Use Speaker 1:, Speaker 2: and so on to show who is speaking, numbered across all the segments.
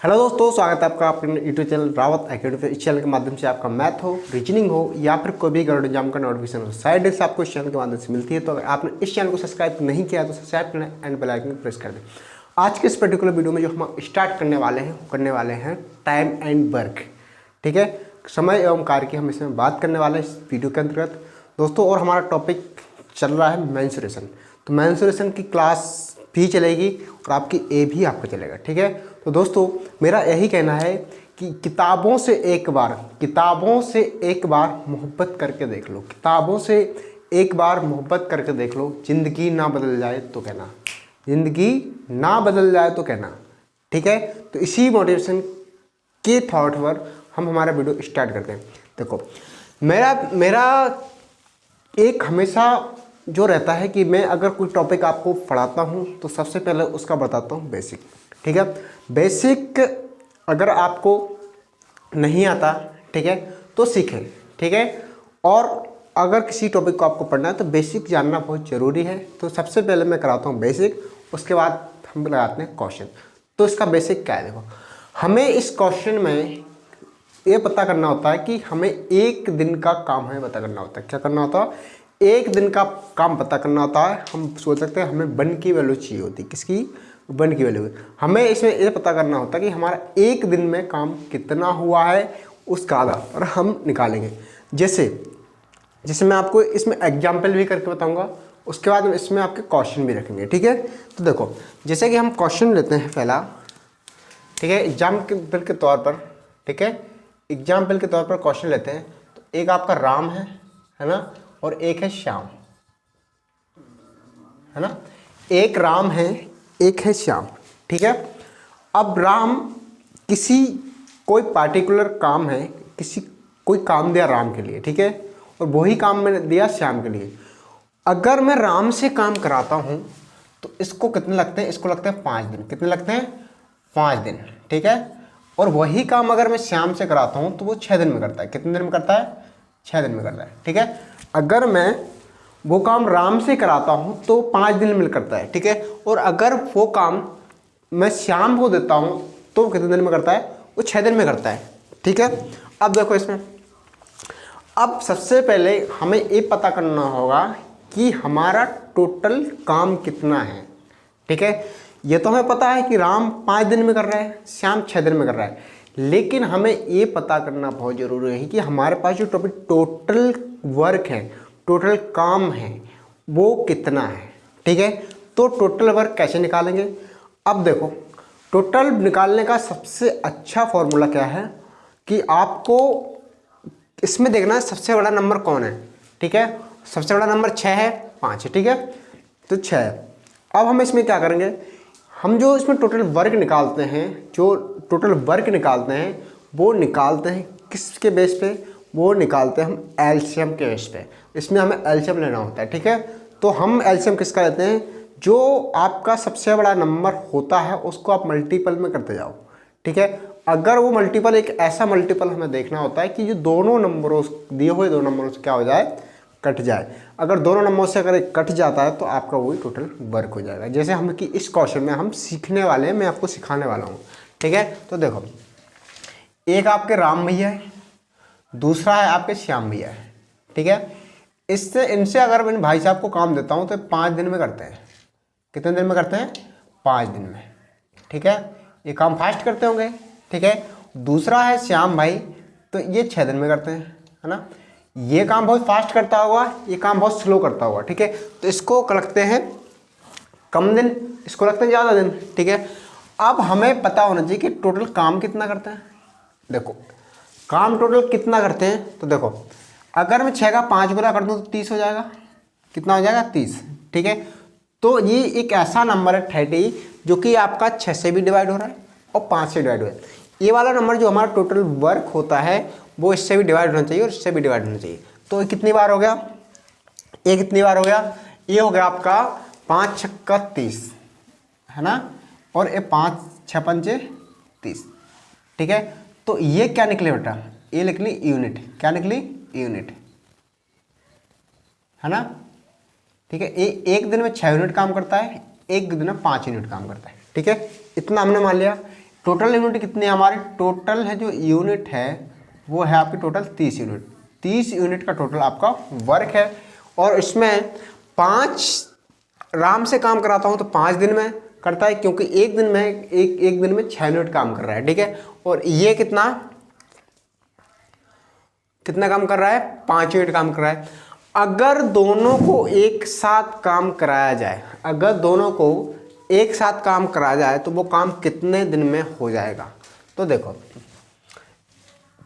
Speaker 1: Hello दोस्तों, स्वागत है आपका अपने यूट्यूब चैनल रावत एकेडमी। इस चैनल के माध्यम से आपका मैथ हो, रीजनिंग हो या फिर कोई भी गवर्नमेंट एग्जाम का नोटिफिकेशन हो, साइड से आपको इस चैनल के माध्यम से मिलती है। तो अगर आपने इस चैनल को सब्सक्राइब नहीं किया तो सब्सक्राइब करें एंड बेल आइकन प्रेस कर दें। आज के इस पर्टिकुलर वीडियो में जो हम स्टार्ट करने वाले हैं टाइम एंड वर्क। ठीक है, समय एवं कार्य की हम इसमें बात करने वाले हैं इस वीडियो के अंतर्गत दोस्तों। और हमारा टॉपिक चल रहा है मेंसुरेशन। तो मेंसुरेशन की क्लास भी चलेगी और आपकी ए भी आपका चलेगा। ठीक है, तो दोस्तों मेरा यही कहना है कि किताबों से एक बार मोहब्बत करके देख लो। किताबों से एक बार मोहब्बत करके देख लो। ज़िंदगी ना बदल जाए तो कहना, ज़िंदगी ना बदल जाए तो कहना। ठीक है, तो इसी मोटिवेशन के थॉट पर हम हमारा वीडियो स्टार्ट करते हैं। देखो, मेरा एक हमेशा जो रहता है कि मैं अगर कोई टॉपिक आपको पढ़ाता हूँ तो सबसे पहले उसका बताता हूँ बेसिक। ठीक है, बेसिक अगर आपको नहीं आता, ठीक है, तो सीखें। ठीक है, और अगर किसी टॉपिक को आपको पढ़ना है तो बेसिक जानना बहुत ज़रूरी है। तो सबसे पहले मैं कराता हूँ बेसिक, उसके बाद हम लगाते हैं क्वेश्चन। तो इसका बेसिक क्या है? देखो, हमें इस क्वेश्चन में ये पता करना होता है कि हमें एक दिन का काम हमें पता करना होता है। क्या करना होता है? एक दिन का काम पता करना होता है। हम सोच सकते हैं हमें वन की वैल्यू चाहिए होती है। किसकी? वन की वैल्यू। हमें इसमें ये पता करना होता है कि हमारा एक दिन में काम कितना हुआ है, उसका आधा और हम निकालेंगे। जैसे मैं आपको इसमें एग्जाम्पल भी करके बताऊंगा, उसके बाद हम इसमें आपके क्वेश्चन भी रखेंगे। ठीक है, तो देखो, जैसे कि हम क्वेश्चन लेते हैं पहला। ठीक है, एग्जाम्पल के तौर पर, ठीक है, एग्जाम्पल के तौर पर क्वेश्चन लेते हैं। तो एक आपका राम है ना, और एक है श्याम, है ना। एक राम है, एक है श्याम। ठीक है, अब राम कोई पार्टिकुलर काम है, कोई काम दिया राम के लिए। ठीक है, और वही काम मैंने दिया श्याम के लिए। अगर मैं राम से काम कराता हूं तो इसको कितने लगते हैं? इसको लगते हैं 5 दिन। कितने लगते हैं? 5 दिन। ठीक है, और वही काम अगर मैं श्याम से कराता हूं तो वो 6 दिन में करता है। कितने दिन में करता है? 6 दिन में करता है। ठीक है, अगर मैं वो काम राम से कराता हूं तो 5 दिन में करता है। ठीक है, और अगर वो काम मैं श्याम को देता हूं तो कितने दिन में करता है? वो 6 दिन में करता है। ठीक है, अब देखो इसमें, अब सबसे पहले हमें ये पता करना होगा कि हमारा टोटल काम कितना है। ठीक है, ये तो हमें पता है कि राम 5 दिन में कर रहा है, श्याम 6 दिन में कर रहा है, लेकिन हमें ये पता करना बहुत ज़रूरी है कि हमारे पास जो टोटल वर्क है, टोटल काम है, वो कितना है। ठीक है, तो टोटल वर्क कैसे निकालेंगे? अब देखो, टोटल निकालने का सबसे अच्छा फॉर्मूला क्या है कि आपको इसमें देखना है सबसे बड़ा नंबर कौन है। ठीक है, सबसे बड़ा नंबर 6 है, 5 है। ठीक है, तो 6 है। अब हम इसमें क्या करेंगे? हम जो इसमें टोटल वर्क निकालते हैं, वो निकालते हैं किसके बेस पे? वो निकालते हैं हम एलसीएम के बेस पे। इसमें हमें एलसीएम लेना होता है। ठीक है, तो हम एलसीएम किसका लेते हैं? जो आपका सबसे बड़ा नंबर होता है उसको आप मल्टीपल में करते जाओ। ठीक है, अगर वो मल्टीपल एक ऐसा मल्टीपल हमें देखना होता है कि जो दोनों नंबरों दिए हुए दो नंबरों से क्या हो जाए? कट जाए। अगर दोनों नंबरों से अगर कट जाता है तो आपका वही टोटल वर्क हो जाएगा। जैसे हम कि इस क्वेश्चन में हम सीखने वाले हैं, मैं आपको सिखाने वाला हूँ। ठीक है, तो देखो, एक आपके राम भैया है, दूसरा है आपके श्याम भैया है। ठीक है, इनसे अगर मैं भाई साहब को काम देता हूँ तो 5 दिन में करते हैं। कितने दिन में करते हैं? 5 दिन में। ठीक है, ये काम फास्ट करते होंगे। ठीक है, दूसरा है श्याम भाई, तो ये 6 दिन में करते हैं, है ना। ये काम बहुत फास्ट करता होगा, ये काम बहुत स्लो करता होगा। ठीक है, तो इसको लगते हैं कम दिन, इसको लगते हैं ज़्यादा दिन। ठीक है, अब हमें पता होना चाहिए कि टोटल काम कितना करते हैं। देखो, काम टोटल कितना करते हैं, तो देखो, अगर मैं 6 का 5 गुना कर दूँ तो 30 हो जाएगा। कितना हो जाएगा? 30। ठीक है, तो ये एक ऐसा नंबर है 30 जो कि आपका 6 से भी डिवाइड हो रहा है और 5 से डिवाइड हो रहा है। ये वाला नंबर जो हमारा टोटल वर्क होता है वो इससे भी डिवाइड होना चाहिए और इससे भी डिवाइड होना चाहिए। तो ये कितनी बार हो गया? ये कितनी बार हो गया? ये हो गया आपका 5 छक्का 30, है ना, और ये 5 6 पंचे 30। ठीक है, तो ये क्या निकले बेटा? ये निकली यूनिट। क्या निकली? यूनिट, है ना। ठीक है, ये एक दिन में 6 यूनिट काम करता है, एक दिन में 5 यूनिट काम करता है। ठीक है, इतना हमने मान लिया। टोटल यूनिट कितनी है हमारी, टोटल है जो यूनिट है वो है आपकी टोटल 30 यूनिट। 30 यूनिट का टोटल आपका वर्क है। और इसमें 5 राम से काम कराता हूँ तो 5 दिन में करता है, क्योंकि एक दिन में एक दिन में 6 यूनिट काम कर रहा है, ठीक है। और ये कितना काम कर रहा है, 5 यूनिट काम कर रहा है। अगर दोनों को एक साथ काम कराया जाए, अगर दोनों को एक साथ काम कराया जाए तो वो काम कितने दिन में हो जाएगा। तो देखो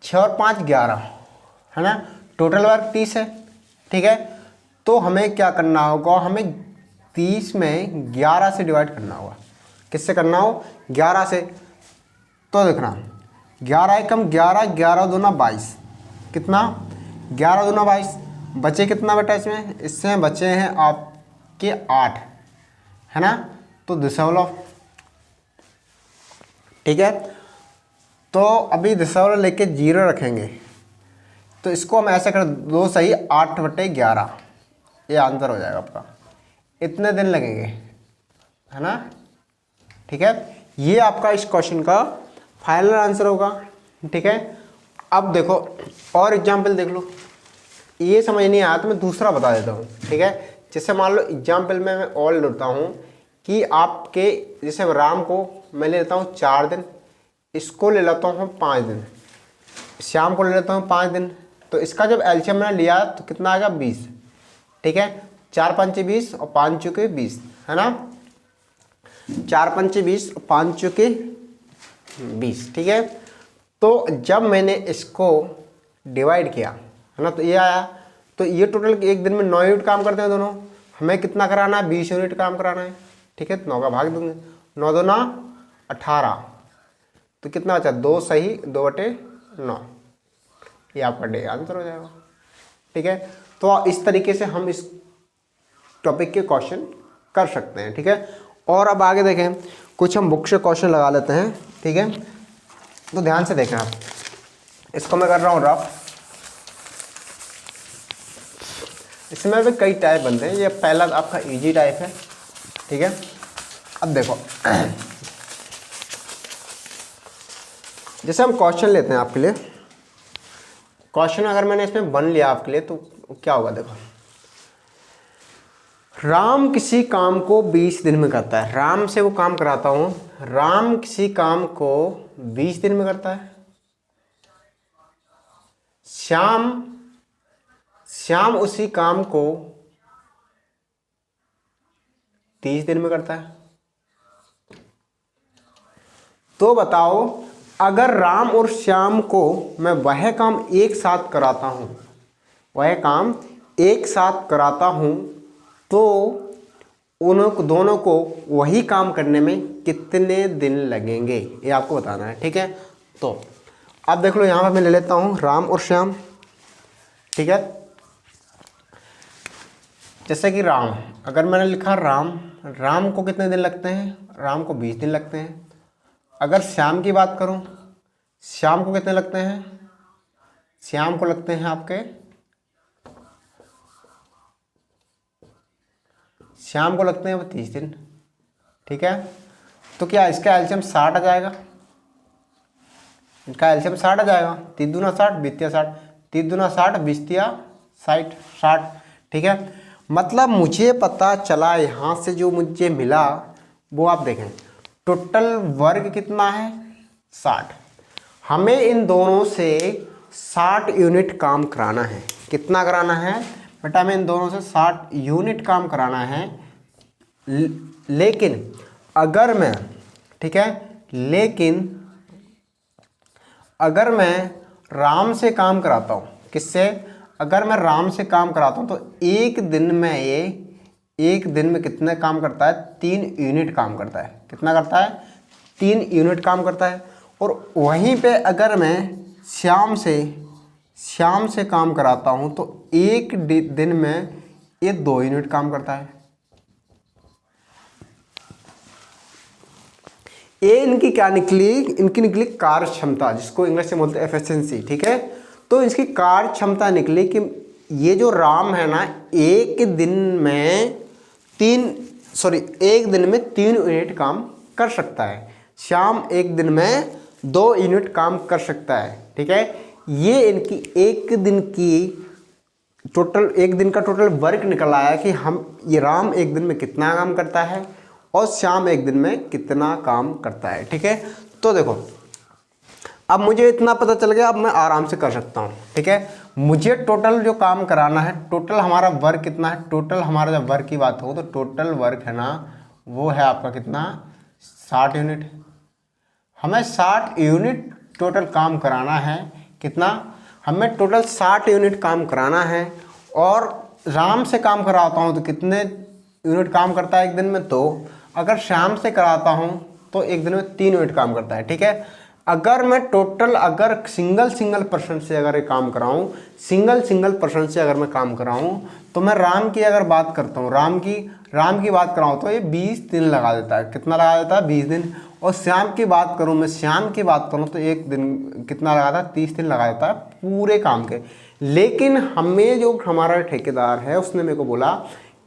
Speaker 1: 6 और 5 11 है ना, टोटल वर्क 30 है, ठीक है। तो हमें क्या करना होगा, हमें 30 में 11 से डिवाइड करना होगा। किससे करना हो, 11 से। तो देखना 11 एकम 11, 11 दूना 22, कितना 11 दूना 22, बचे कितना बेटा इसमें, इससे बचे हैं आपके 8 है ना। तो दशमलव, ठीक है। तो अभी दशमलव लेके 0 रखेंगे, तो इसको हम ऐसा कर 2 सही 8/11, ये आंसर हो जाएगा आपका। इतने दिन लगेंगे है ना, ठीक है। ये आपका इस क्वेश्चन का फाइनल आंसर होगा, ठीक है। अब देखो और एग्जाम्पल देख लो, ये समझ नहीं आया तो मैं दूसरा बता देता हूँ, ठीक है। जैसे मान लो एग्जाम्पल में मैं और लेता हूँ कि आपके, जैसे राम को मैं ले लेता हूँ 4 दिन, इसको ले लेता हूँ 5 दिन, श्याम को ले लेता हूँ 5 दिन। तो इसका जब एलसीएम मैंने लिया तो कितना आएगा 20, ठीक है। 4 पंचे 20 और 5 चौके 20 है ना, 4 पंचे 20 और 5 चौके 20, ठीक है। तो जब मैंने इसको डिवाइड किया है ना, तो ये आया। तो ये टोटल एक दिन में 9 यूनिट काम करते हैं दोनों, हमें कितना कराना है, 20 यूनिट काम कराना है, ठीक है। 9 का भाग दूंगे, 9 दूना 18, तो कितना बचा 2 सही 2/9, ये आपका डे आंसर हो जाएगा, ठीक है। तो इस तरीके से हम इस टॉपिक के क्वेश्चन कर सकते हैं, ठीक है। और अब आगे देखें, कुछ हम बुक से क्वेश्चन लगा लेते हैं, ठीक है। तो ध्यान से देखें आप, इसको मैं कर रहा हूँ रफ। इसमें भी कई टाइप बनते हैं, ये पहला आपका इजी टाइप है, ठीक है। अब देखो जैसे हम क्वेश्चन लेते हैं आपके लिए, क्वेश्चन अगर मैंने इसमें बन लिया आपके लिए तो क्या होगा, देखो राम किसी काम को 20 दिन में करता है, राम से वो काम कराता हूँ, राम किसी काम को 20 दिन में करता है। श्याम उसी काम को 30 दिन में करता है। तो बताओ अगर राम और श्याम को मैं वह काम एक साथ कराता हूं, वह काम एक साथ कराता हूं, तो दोनों को वही काम करने में कितने दिन लगेंगे, ये आपको बताना है, ठीक है। तो अब देख लो, यहाँ पर मैं ले लेता हूँ राम और श्याम, ठीक है। जैसे कि राम, अगर मैंने लिखा राम को कितने दिन लगते हैं, राम को 20 दिन लगते हैं। अगर श्याम की बात करूं, श्याम को कितने लगते हैं, श्याम को लगते हैं आपके, श्याम को लगते हैं वो 30 दिन, ठीक है। तो क्या इसका एलसीएम 60 आ जाएगा, इसका एलसीएम 60 आ जाएगा। 3 दूना 60, 20 तिया 60, 3 दूना 60, 20 तिया 60, ठीक है। मतलब मुझे पता चला यहाँ से जो मुझे मिला वो आप देखें, टोटल वर्ग कितना है 60, हमें इन दोनों से 60 यूनिट काम कराना है। कितना कराना है बेटा, हमें इन दोनों से 60 यूनिट काम कराना है। लेकिन अगर मैं, ठीक है, लेकिन अगर मैं राम से काम कराता हूँ, किससे, अगर मैं राम से काम कराता हूँ तो एक दिन में कितने काम करता है, 3 यूनिट काम करता है। कितना करता है, 3 यूनिट काम करता है। और वहीं पे अगर मैं श्याम से काम कराता हूँ तो एक दिन में ये 2 यूनिट काम करता है। ये इनकी क्या निकली, इनकी निकली कार्य क्षमता, जिसको इंग्लिश में बोलते हैं एफिशिएंसी, ठीक है। तो इसकी कार्य क्षमता निकली कि ये जो राम है ना, एक दिन में 3 यूनिट काम कर सकता है। श्याम एक दिन में 2 यूनिट काम कर सकता है। ठीक है, ये इनकी एक दिन का टोटल वर्क निकल आया कि ये राम एक दिन में कितना काम करता है और श्याम एक दिन में कितना काम करता है। ठीक है, तो देखो अब मुझे इतना पता चल गया, अब मैं आराम से कर सकता हूँ। ठीक है, मुझे टोटल जो काम कराना है, टोटल हमारा वर्क कितना है, टोटल हमारा जब वर्क की बात हो तो टोटल वर्क है ना, वो है आपका कितना, 60 यूनिट। हमें 60 यूनिट टोटल काम कराना है। कितना, हमें टोटल 60 यूनिट काम कराना है। और राम से काम कराता हूँ तो कितने यूनिट काम करता है एक दिन में, तो अगर श्याम से कराता हूँ तो एक दिन में 3 यूनिट काम करता है। ठीक है, अगर मैं टोटल अगर सिंगल पर्सन से अगर काम कराऊँ, सिंगल पर्सन से अगर मैं काम कराऊँ, तो मैं राम की अगर बात करता हूँ, राम की बात कराऊँ तो ये 20 दिन लगा देता है। कितना लगा देता है, 20 दिन। और श्याम की बात करूँ, मैं श्याम की बात करूँ तो एक दिन कितना लगाता है, 30 दिन लगा देता है पूरे काम के। लेकिन हमें जो हमारा ठेकेदार है उसने मेरे को बोला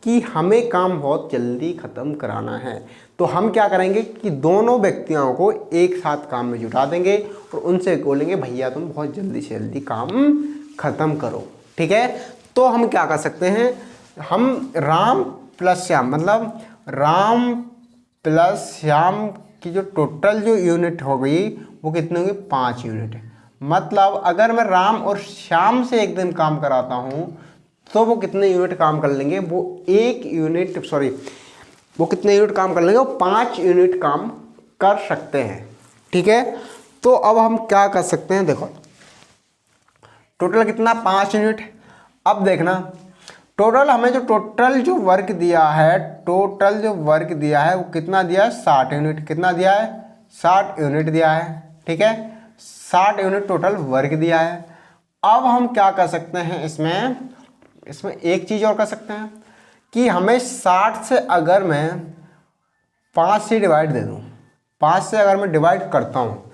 Speaker 1: कि हमें काम बहुत जल्दी ख़त्म कराना है, तो हम क्या करेंगे कि दोनों व्यक्तियों को एक साथ काम में जुटा देंगे और उनसे बोलेंगे भैया तुम बहुत जल्दी से जल्दी काम ख़त्म करो। ठीक है, तो हम क्या कर सकते हैं, हम राम प्लस श्याम, मतलब राम प्लस श्याम की जो टोटल जो यूनिट हो गई वो कितनी होगी, 5 यूनिट। मतलब अगर मैं राम और श्याम से एक दिन काम कराता हूँ तो वो कितने यूनिट काम कर लेंगे, वो कितने यूनिट काम कर लेंगे, वो 5 यूनिट काम कर सकते हैं। ठीक है, तो अब हम क्या कर सकते हैं, देखो टोटल कितना, 5 यूनिट। अब देखना टोटल हमें जो वर्क दिया है, वो कितना दिया है, 60 यूनिट। कितना दिया है, 60 यूनिट दिया है। ठीक है, 60 यूनिट टोटल वर्क दिया है। अब हम क्या कर सकते हैं, इसमें एक चीज़ और कर सकते हैं कि हमें 60 से अगर मैं 5 से डिवाइड दे दूँ, 5 से अगर मैं डिवाइड करता हूँ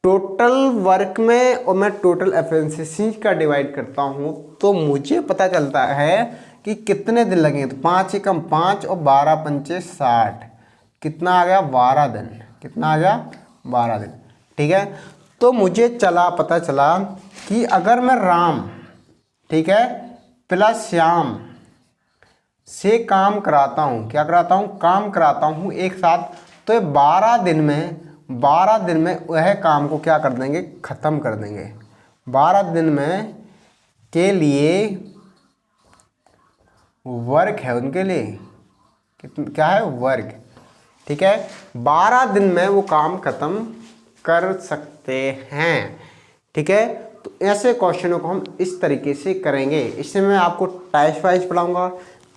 Speaker 1: टोटल वर्क में और मैं टोटल एफिशिएंसी का डिवाइड करता हूँ, तो मुझे पता चलता है कि कितने दिन लगेंगे। तो 5 से कम 5 और 12 पंचे 60, कितना आ गया, 12 दिन। कितना आ गया, 12 दिन। ठीक है, तो मुझे पता चला कि अगर मैं राम, ठीक है, प्लस श्याम से काम कराता हूँ, क्या कराता हूँ, काम कराता हूँ एक साथ, तो ये 12 दिन में वह काम को क्या कर देंगे, ख़त्म कर देंगे। 12 दिन में के लिए वर्क है उनके लिए, क्या है, वर्क। ठीक है, 12 दिन में वो काम ख़त्म कर सकते हैं। ठीक है, तो ऐसे क्वेश्चनों को हम इस तरीके से करेंगे। इससे मैं आपको टाइप वाइज पढ़ाऊँगा।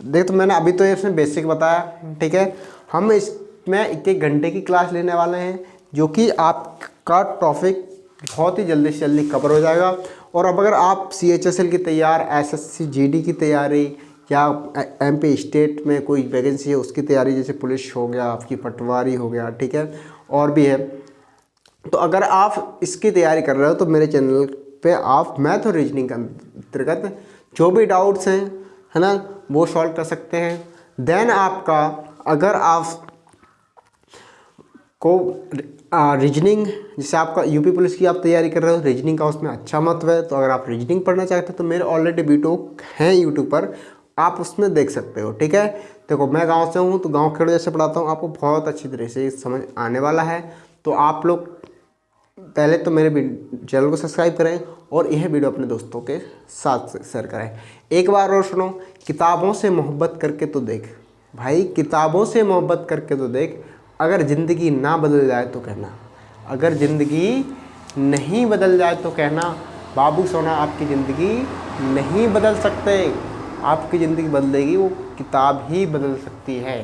Speaker 1: देख, तो मैंने अभी तो इसमें बेसिक बताया। ठीक है, हम इसमें 1 घंटे की क्लास लेने वाले हैं, जो कि आपका टॉपिक बहुत ही जल्दी से जल्दी कवर हो जाएगा। और अब अगर आप CHSL की तैयार, SSC GD की तैयारी, या MP स्टेट में कोई वैकेंसी है उसकी तैयारी, जैसे पुलिस हो गया, आपकी पटवारी हो गया, ठीक है, और भी है, तो अगर आप इसकी तैयारी कर रहे हो तो मेरे चैनल पे आप मैथ और रीजनिंग के अंतर्गत जो भी डाउट्स हैं, है ना, वो सॉल्व कर सकते हैं। देन आपका, अगर आप को रीजनिंग, जैसे आपका यूपी पुलिस की आप तैयारी कर रहे हो, रीजनिंग का उसमें अच्छा महत्व है, तो अगर आप रीजनिंग पढ़ना चाहते हो तो मेरे ऑलरेडी वीडियो हैं यूट्यूब पर, आप उसमें देख सकते हो। ठीक है, देखो मैं गांव से हूँ तो गांव खेड़ों जैसे पढ़ाता हूँ, आपको बहुत अच्छी तरह से समझ आने वाला है। तो आप लोग पहले तो मेरे चैनल को सब्सक्राइब करें और यह वीडियो अपने दोस्तों के साथ शेयर करें। एक बार और सुनो, किताबों से मोहब्बत करके तो देख भाई, किताबों से मोहब्बत करके तो देख, अगर ज़िंदगी ना बदल जाए तो कहना, अगर ज़िंदगी नहीं बदल जाए तो कहना। बाबू सोना, आपकी ज़िंदगी नहीं बदल सकते, आपकी ज़िंदगी बदलेगी वो किताब ही बदल सकती है।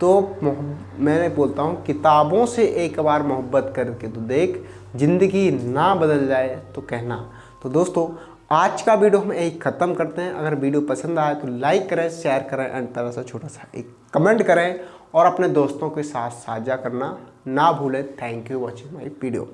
Speaker 1: तो मैंने बोलता हूँ, किताबों से एक बार मोहब्बत करके तो देख, ज़िंदगी ना बदल जाए तो कहना। तो दोस्तों, आज का वीडियो हम यही ख़त्म करते हैं। अगर वीडियो पसंद आए तो लाइक करें, शेयर करें, एंड तरह से छोटा सा एक कमेंट करें और अपने दोस्तों के साथ साझा करना ना भूलें। Thank you watching my video.